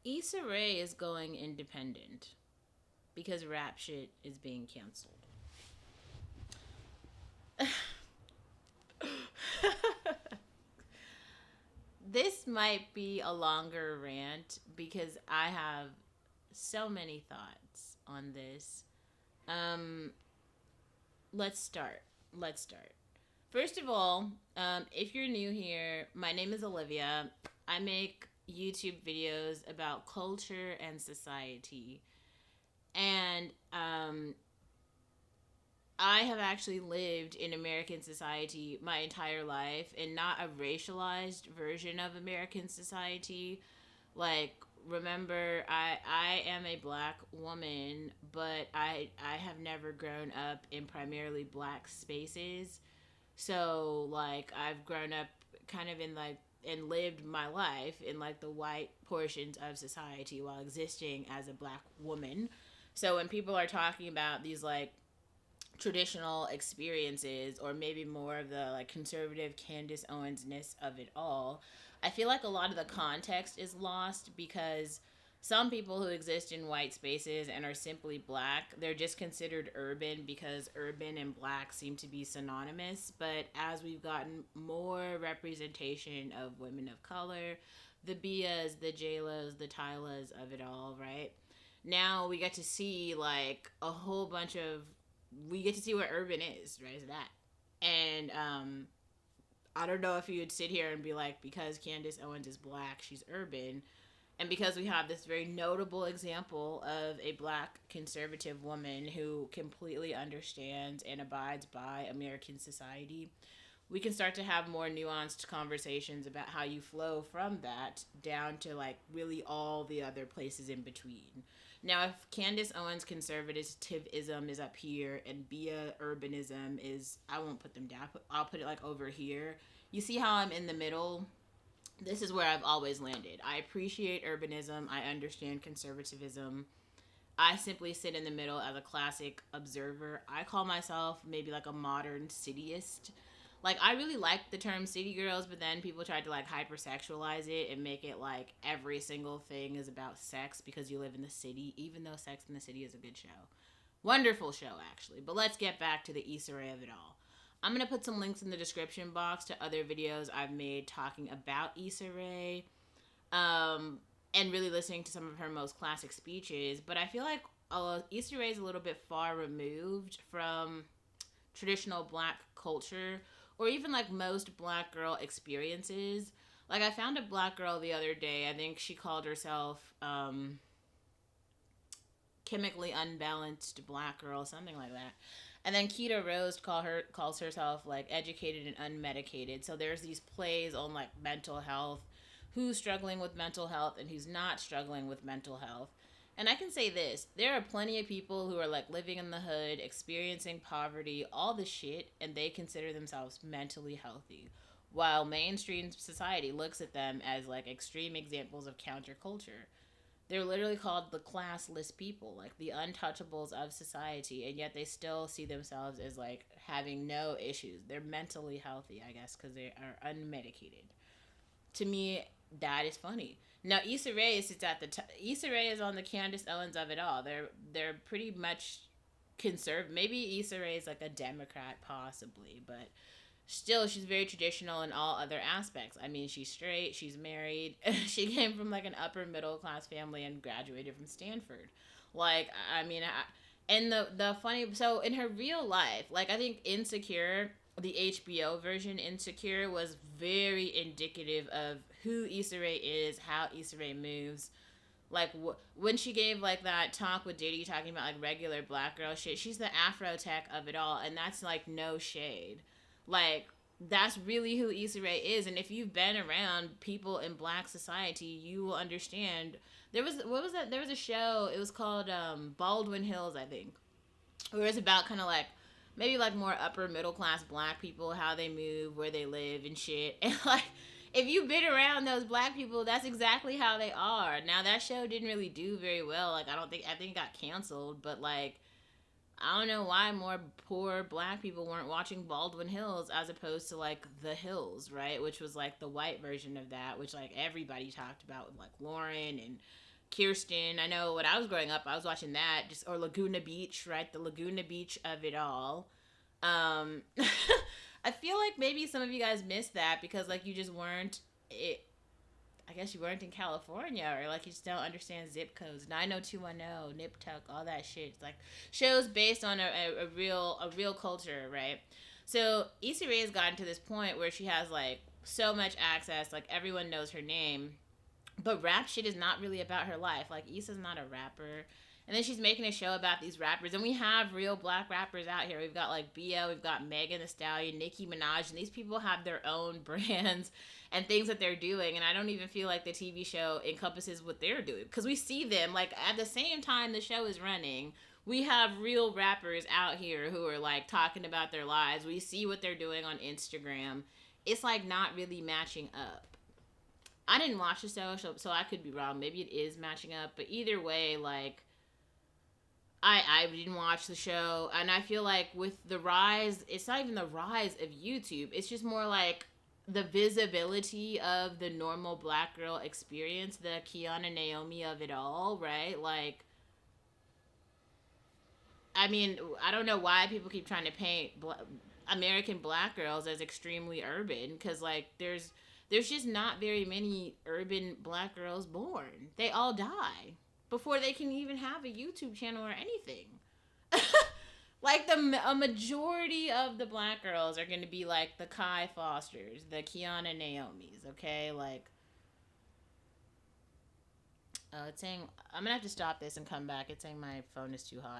Issa Rae is going independent because rap shit is being canceled. This might be a longer rant because I have so many thoughts on this. Um, let's start. Let's start. First of all, if you're new here, my name is Olivia. I make YouTube videos about culture and society. And I have actually lived in American society my entire life and not a racialized version of American society. Like, remember, I am a black woman, but I have never grown up in primarily black spaces. So like I've grown up kind of in like and lived my life in like the white portions of society while existing as a black woman. So when people are talking about these like traditional experiences or maybe more of the like conservative Candace Owens-ness of it all, I feel like a lot of the context is lost because some people who exist in white spaces and are simply black, they're just considered urban because urban and black seem to be synonymous. But as we've gotten more representation of women of color, the Bias, the Jaylas, the Tylas of it all, right? Now we get to see like a whole bunch of we get to see what urban is, right? Is that. And I don't know if you would sit here and be like, because Candace Owens is black, she's urban. And because we have this very notable example of a black conservative woman who completely understands and abides by American society, we can start to have more nuanced conversations about how you flow from that down to like really all the other places in between. Now, if Candace Owens conservatism is up here and Bia urbanism is, I won't put them down, I'll put it like over here. You see how I'm in the middle? This is where I've always landed. I appreciate urbanism. I understand conservatism. I simply sit in the middle as a classic observer. I call myself maybe like a modern cityist. Like I really like the term city girls, but then people tried to like hypersexualize it and make it like every single thing is about sex because you live in the city, even though Sex in the City is a good show. Wonderful show actually. But let's get back to the ISSA Rae of it all. I'm gonna put some links in the description box to other videos I've made talking about ISSA Rae, and really listening to some of her most classic speeches. But I feel like ISSA Rae is a little bit far removed from traditional black culture or even like most black girl experiences. Like I found a black girl the other day. I think she called herself chemically unbalanced black girl, something like that. And then Keita Rose calls herself like educated and unmedicated. So there's these plays on like mental health, who's struggling with mental health and who's not struggling with mental health. And I can say this, there are plenty of people who are like living in the hood, experiencing poverty, all the shit, and they consider themselves mentally healthy. While mainstream society looks at them as like extreme examples of counterculture. They're literally called the classless people, like the untouchables of society, and yet they still see themselves as like having no issues. They're mentally healthy, I guess, because they are unmedicated. To me, that is funny. Now, Issa Rae sits at the Issa Rae is on the Candace Owens of it all. They're pretty much conservative. Maybe Issa Rae is like a Democrat, possibly, but still she's very traditional in all other aspects. I mean, she's straight, she's married, she came from like an upper middle class family and graduated from Stanford. Like, I mean, and the funny, so in her real life, like I think Insecure, the HBO version Insecure, was very indicative of who Issa Rae is, how Issa Rae moves. Like when she gave like that talk with Diddy talking about like regular black girl shit, she's the Afro tech of it all, and that's like no shade. Like that's really who Issa Rae is, and if you've been around people in black society, you will understand. There was what was that? There was a show. It was called Baldwin Hills, I think, where it's about kind of like maybe like more upper middle class black people, how they move, where they live, and shit. And like, if you've been around those black people, that's exactly how they are. Now that show didn't really do very well. Like I think it got canceled, but like I don't know why more poor black people weren't watching Baldwin Hills as opposed to like The Hills, right? Which was like the white version of that, which like everybody talked about with like Lauren and Kirsten. I know when I was growing up, I was watching that, just or Laguna Beach, right? The Laguna Beach of it all. Um, I feel like maybe some of you guys missed that because like you just weren't it. I guess you weren't in California, or like you just don't understand zip codes. 90210, Nip Tuck, all that shit. It's like shows based on a real culture, right? So Issa Rae has gotten to this point where she has like so much access, like everyone knows her name, but rap shit is not really about her life. Like Issa's not a rapper. And then she's making a show about these rappers, and we have real black rappers out here. We've got like Bia, we've got Megan Thee Stallion, Nicki Minaj, and these people have their own brands and things that they're doing. And I don't even feel like the TV show encompasses what they're doing because we see them like at the same time the show is running. We have real rappers out here who are like talking about their lives. We see what they're doing on Instagram. It's like not really matching up. I didn't watch the show, so I could be wrong. Maybe it is matching up, but either way, like I didn't watch the show, and I feel like with the rise, it's not even the rise of YouTube. It's just more like the visibility of the normal black girl experience, the Kiana Naomi of it all, right? Like, I mean, I don't know why people keep trying to paint American black girls as extremely urban because like there's just not very many urban black girls born. They all die before they can even have a YouTube channel or anything. Like a majority of the black girls are going to be like the Kai Fosters, the Kiana Naomis, okay? Like it's saying I'm going to have to stop this and come back. It's saying my phone is too hot.